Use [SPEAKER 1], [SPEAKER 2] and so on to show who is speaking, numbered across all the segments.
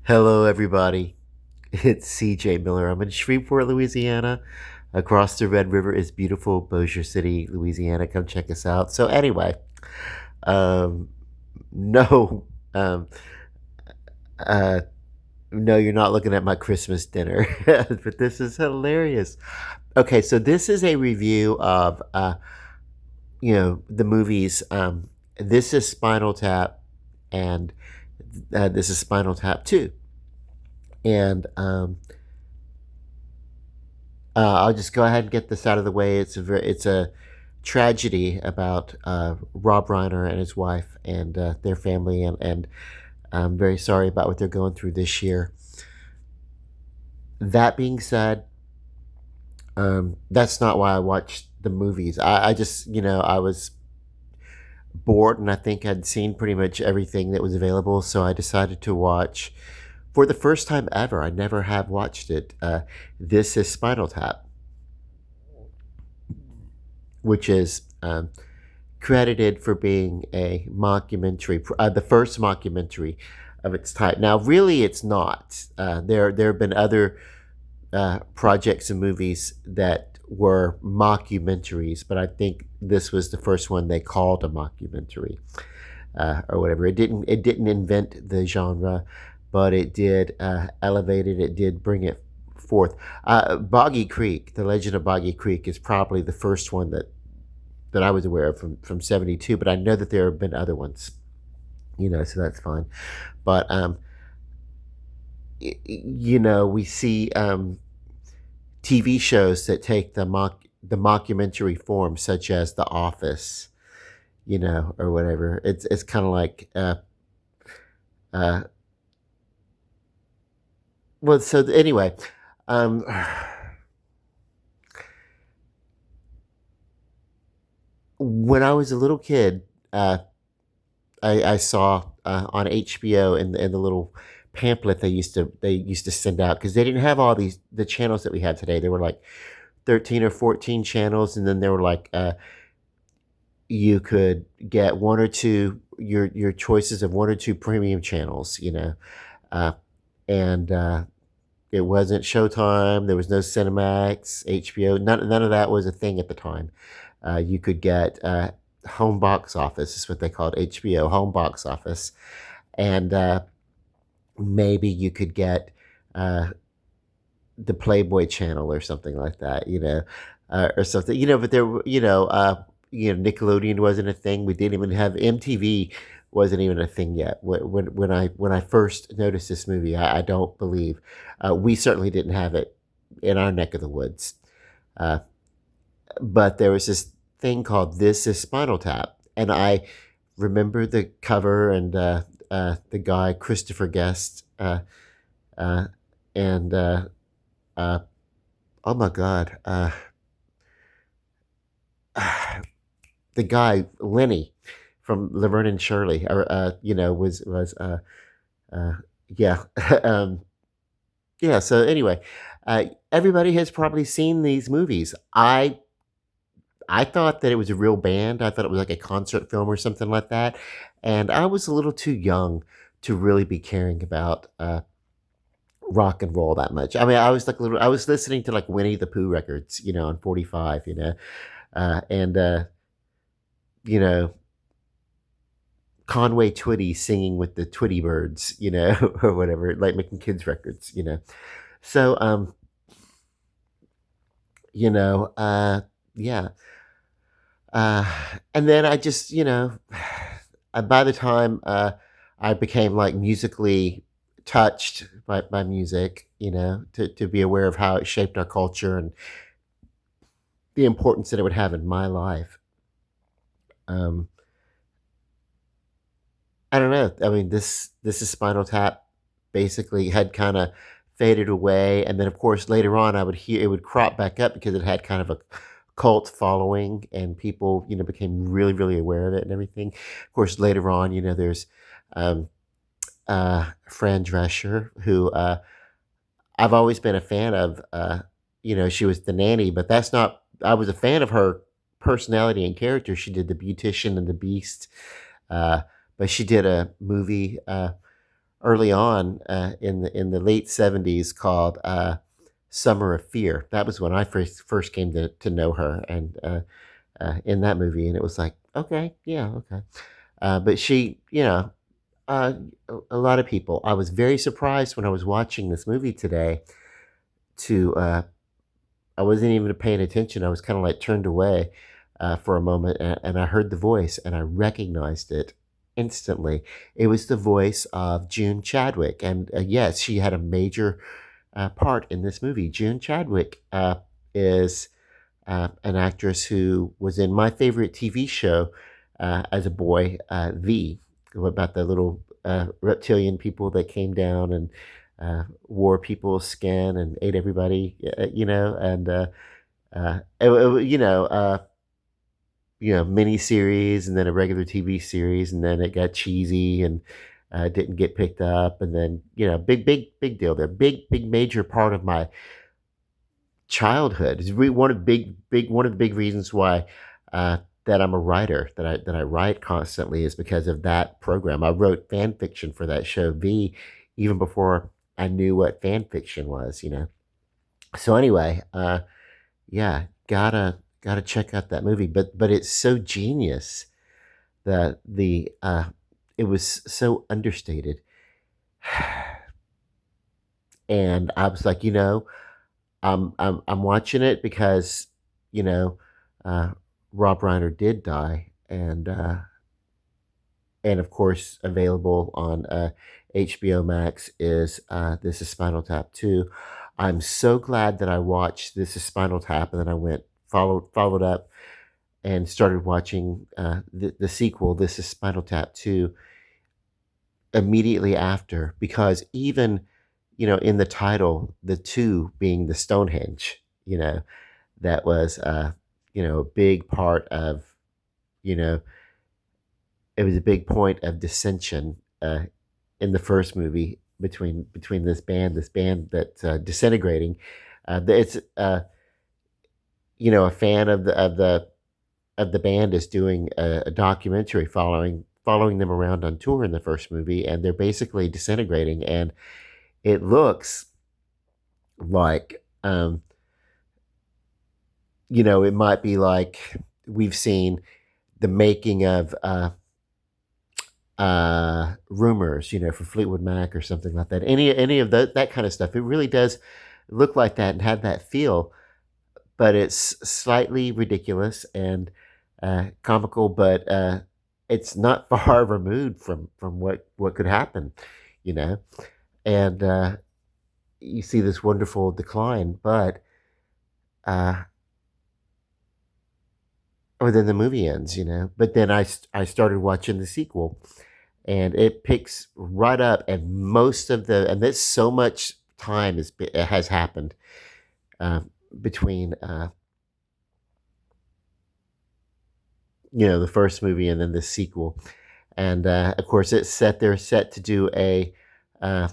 [SPEAKER 1] Hello, everybody. It's CJ Miller. I'm in Shreveport, Louisiana. Across the Red River is beautiful Bossier City, Louisiana. Come check us out. So, anyway, um, no, um, uh, no, you're not looking at my Christmas dinner, but this is hilarious. Okay, so this is a review of, the movies. This is Spinal Tap, and this is Spinal Tap 2. And I'll just go ahead and get this out of the way. It's a tragedy about Rob Reiner and his wife and their family, and I'm very sorry about what they're going through this year. That being said, that's not why I watched the movies. I just, I was bored and I think I'd seen pretty much everything that was available, so I decided to watch, for the first time ever, I never have watched it. This is Spinal Tap, which is credited for being a mockumentary, the first mockumentary of its type. Now, really, it's not. There have been other projects and movies that were mockumentaries, but I think this was the first one they called a mockumentary, or whatever. It didn't invent the genre, but it did elevate it. It did bring it forth. Boggy Creek, The Legend of Boggy Creek, is probably the first one that I was aware of from '72, but I know that there have been other ones, so that's fine. But we see TV shows that take the mockumentary form, such as The Office, or whatever. It's kind of like uh, well. So anyway, um, when I was a little kid, I saw on HBO in the little pamphlet they used to send out, because they didn't have all the channels that we have today. There were like 13 or 14 channels, and then there were like you could get one or two, your choices of one or two premium channels, uh, and it wasn't Showtime. There was no Cinemax, HBO. None of that was a thing at the time. You could get home box office, is what they called HBO, home box office, and maybe you could get uh, the Playboy channel or something like that, or something, But there, Nickelodeon wasn't a thing. We didn't even have MTV. Wasn't even a thing yet. When I first noticed this movie, I don't believe we certainly didn't have it in our neck of the woods. Uh, but there was this thing called This Is Spinal Tap, and I remember the cover and the guy Christopher Guest, uh, and uh, oh my God, the guy Lenny from Laverne and Shirley, or was uh, yeah, um, yeah. So anyway, everybody has probably seen these movies. I thought that it was a real band. I thought it was like a concert film or something like that, and I was a little too young to really be caring about rock and roll that much. I mean, I was listening to like Winnie the Pooh records, on 45, and you know, Conway Twitty singing with the Twitty Birds, or whatever, like making kids records. So, yeah. Uh, and then I just, by the time I became like musically touched by music, to be aware of how it shaped our culture and the importance that it would have in my life. Um, I don't know. I mean, this is Spinal Tap basically had kind of faded away, and then of course later on I would hear it would crop back up because it had kind of a cult following, and people became really really aware of it and everything. Of course, later on, there's um, Fran Drescher, who I've always been a fan of. She was the nanny, but that's not. I was a fan of her personality and character. She did The Beautician and The Beast, uh, but she did a movie. early on in the late '70s called Summer of Fear. That was when I first came to know her, and in that movie, and it was like, okay, yeah, okay. But she, uh, a lot of people. I was very surprised when I was watching this movie today. To I wasn't even paying attention. I was kind of like turned away for a moment, and I heard the voice, and I recognized it instantly. It was the voice of June Chadwick, and yes, she had a major part in this movie. June Chadwick is an actress who was in my favorite TV show as a boy, V, about the little reptilian people that came down and wore people's skin and ate everybody, and mini series and then a regular TV series, and then it got cheesy and didn't get picked up, and then big deal there, big major part of my childhood. It's one of the big reasons why that I'm a writer, that I write constantly, is because of that program. I wrote fan fiction for that show V even before I knew what fan fiction was, So anyway, yeah, gotta check out that movie. But it's so genius that the it was so understated. And I was like, I'm watching it because, you know, uh, Rob Reiner did die, and of course available on HBO Max is This Is Spinal Tap 2. I'm so glad that I watched This Is Spinal Tap, and then I went followed up and started watching the sequel, This Is Spinal Tap 2, immediately after, because even in the title, the two being the Stonehenge, that was a big part of, you know it was a big point of dissension in the first movie between this band that's disintegrating. It's a fan of the band is doing a documentary following them around on tour in the first movie, and they're basically disintegrating, and it looks like it might be like we've seen the making of rumors, for Fleetwood Mac or something like that. Any of that kind of stuff. It really does look like that and have that feel, but it's slightly ridiculous and comical, but it's not far removed from what could happen, you know. And you see this wonderful decline, but uh, or then the movie ends, But then I started watching the sequel, and it picks right up, and most of the and there's so much time has happened uh, between the first movie and then the sequel, and of course they're set to do a uh,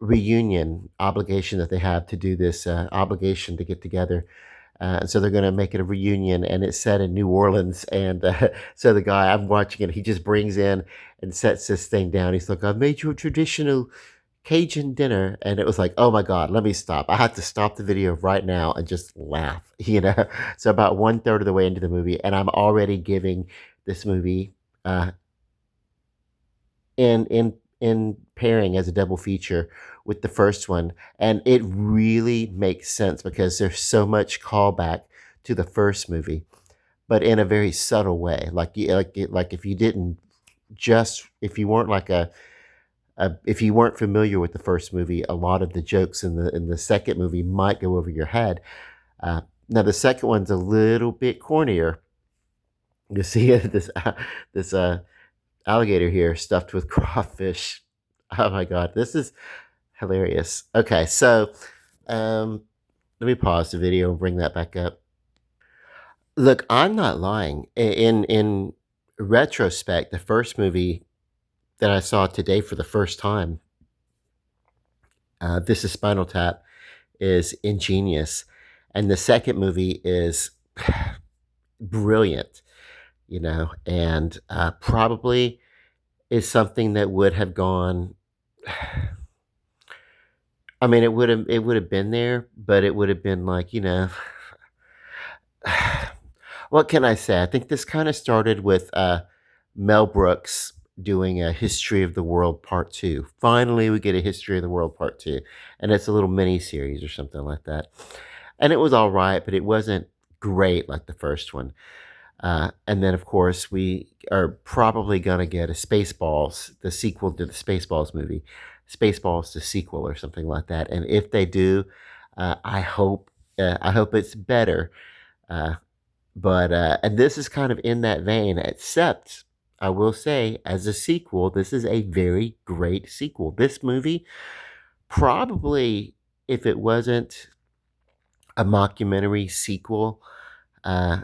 [SPEAKER 1] reunion obligation that they have to do this obligation to get together. And so they're going to make it a reunion, and it's set in New Orleans. And so the guy I'm watching it, he just brings in and sets this thing down. He's like, "I made you a traditional Cajun dinner," and it was like, "Oh my God, let me stop! I have to stop the video right now and just laugh." So about one third of the way into the movie, and I'm already giving this movie uh, in pairing as a double feature with the first one, and it really makes sense because there's so much callback to the first movie, but in a very subtle way. Like if you didn't just if you weren't like if you weren't familiar with the first movie, a lot of the jokes in the second movie might go over your head. Now the second one's a little bit cornier. You see this alligator here stuffed with crawfish. Oh my God, this is hilarious. Okay, so um, let me pause the video and bring that back up. Look, I'm not lying. In retrospect, the first movie that I saw today for the first time, This Is Spinal Tap, is ingenious, and the second movie is brilliant. And probably is something that would have gone. I mean, it would have been there, but it would have been like, what can I say? I think this kind of started with Mel Brooks doing a History of the World Part 2. Finally, we get a History of the World Part 2, and it's a little mini series or something like that. And it was all right, but it wasn't great like the first one. And then, of course, we are probably going to get a Spaceballs, the sequel to the Spaceballs movie, Spaceballs the sequel or something like that. And if they do, I hope it's better. Uh, but and this is kind of in that vein, except I will say, as a sequel, this is a very great sequel. This movie, probably, if it wasn't a mockumentary sequel, uh,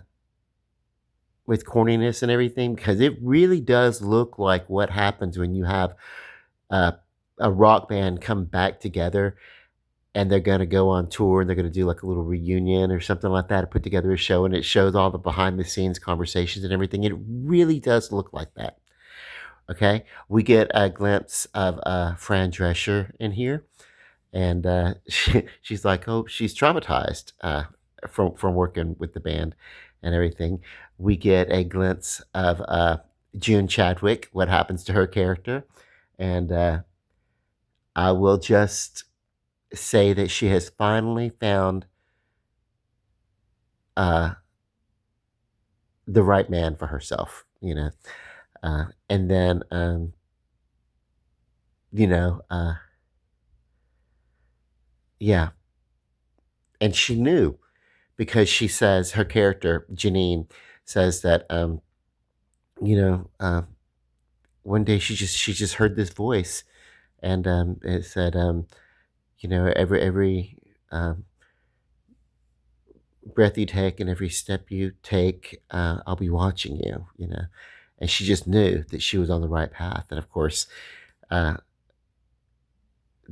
[SPEAKER 1] with corniness and everything, because it really does look like what happens when you have uh, a rock band come back together and they're going to go on tour and they're going to do like a little reunion or something like that, or put together a show, and it shows all the behind the scenes conversations and everything. It really does look like that. Okay. We get a glimpse of Fran Drescher in here, and she's like, oh, she's traumatized from working with the band and everything. We get a glimpse of June Chadwick, what happens to her character, and I will just say that she has finally found uh, the right man for herself, and then you know, uh, yeah, and she knew because she says her character Janine says that you know. One day she just heard this voice, and it said, every breath you take and every step you take, I'll be watching you, and she just knew that she was on the right path. And of course, uh,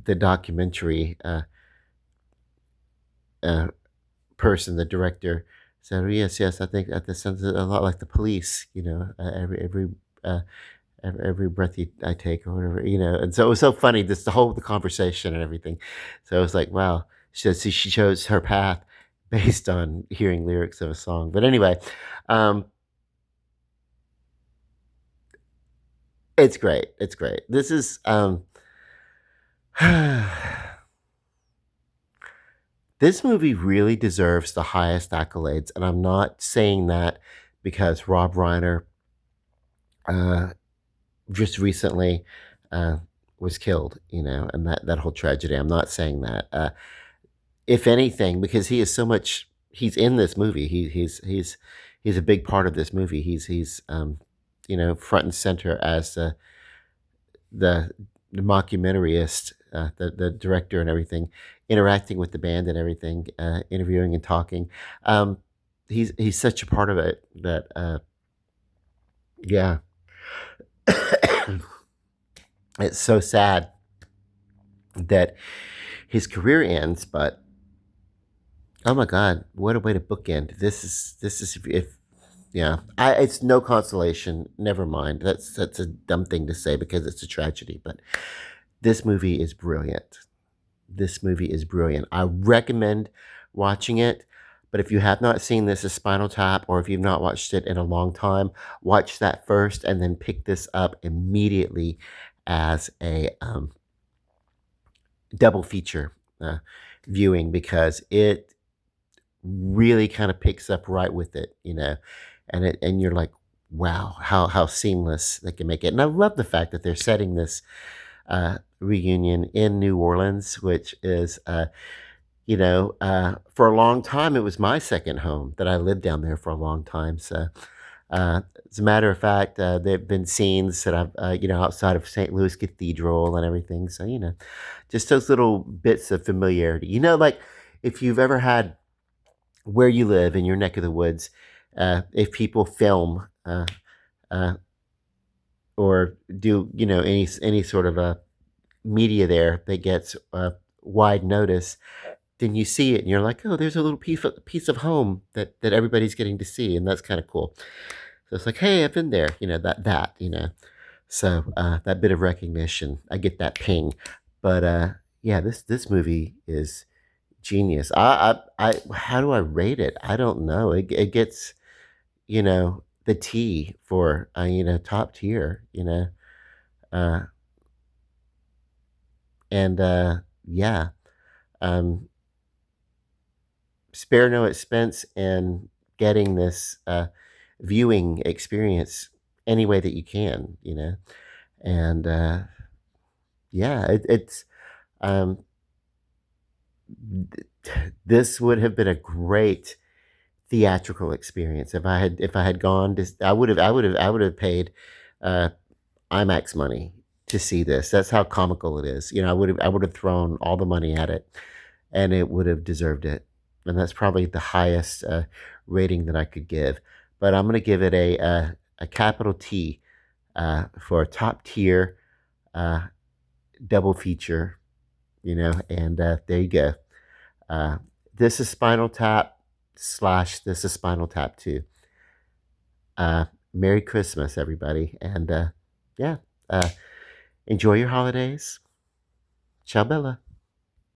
[SPEAKER 1] the documentary uh, person, the director, said, "Oh, yes, yes, I think that this sounds a lot like the police, uh, every breath I take or whatever, and so it was so funny, this the whole the conversation and everything. So it was like, wow, she chose her path based on hearing lyrics of a song. But anyway, um, it's great. It's great. This is this movie really deserves the highest accolades, and I'm not saying that because Rob Reiner uh, just recently uh, was killed, and that whole tragedy. I'm not saying that. If anything, because he is so much, he's in this movie. He's a big part of this movie. He's front and center as the the mockumentarist, the director and everything, interacting with the band and everything, interviewing and talking. Um, he's such a part of it that yeah, it's so sad that his career ends, but oh my God, what a way to bookend. This is if yeah, it's no consolation. Never mind. That's a dumb thing to say because it's a tragedy, but this movie is brilliant. This movie is brilliant. I recommend watching it. But if you have not seen this as Spinal Tap, or if you've not watched it in a long time, watch that first and then pick this up immediately as a double feature viewing, because it really kind of picks up right with it, and you're like, wow, how seamless they can make it. And I love the fact that they're setting this reunion in New Orleans, which is for a long time it was my second home. That I lived down there for a long time. So as a matter of fact, there have been scenes that I've outside of St. Louis Cathedral and everything. So just those little bits of familiarity. Like if you've ever had where you live in your neck of the woods, if people film uh, or do any sort of a media there that gets wide notice, then you see it and you're like, oh, there's a little piece of home that everybody's getting to see, and that's kind of cool. So it's like, hey, I've been there, that. So that bit of recognition, I get that ping. But yeah, this movie is genius. How do I rate it? I don't know. It gets, the T for top tier. Uh, and yeah, um, spare no expense in getting this viewing experience any way that you can. And yeah, it's um, this would have been a great theatrical experience if I had gone to. I would have paid uh, IMAX money to see this. That's how comical it is. I would have thrown all the money at it, and it would have deserved it. And that's probably the highest rating that I could give. But I'm gonna give it a capital T for a top tier uh, double feature. And there you go. Uh, this is Spinal Tap slash this is Spinal Tap 2. Merry Christmas, everybody. And yeah, uh, enjoy your holidays. Ciao, Bella.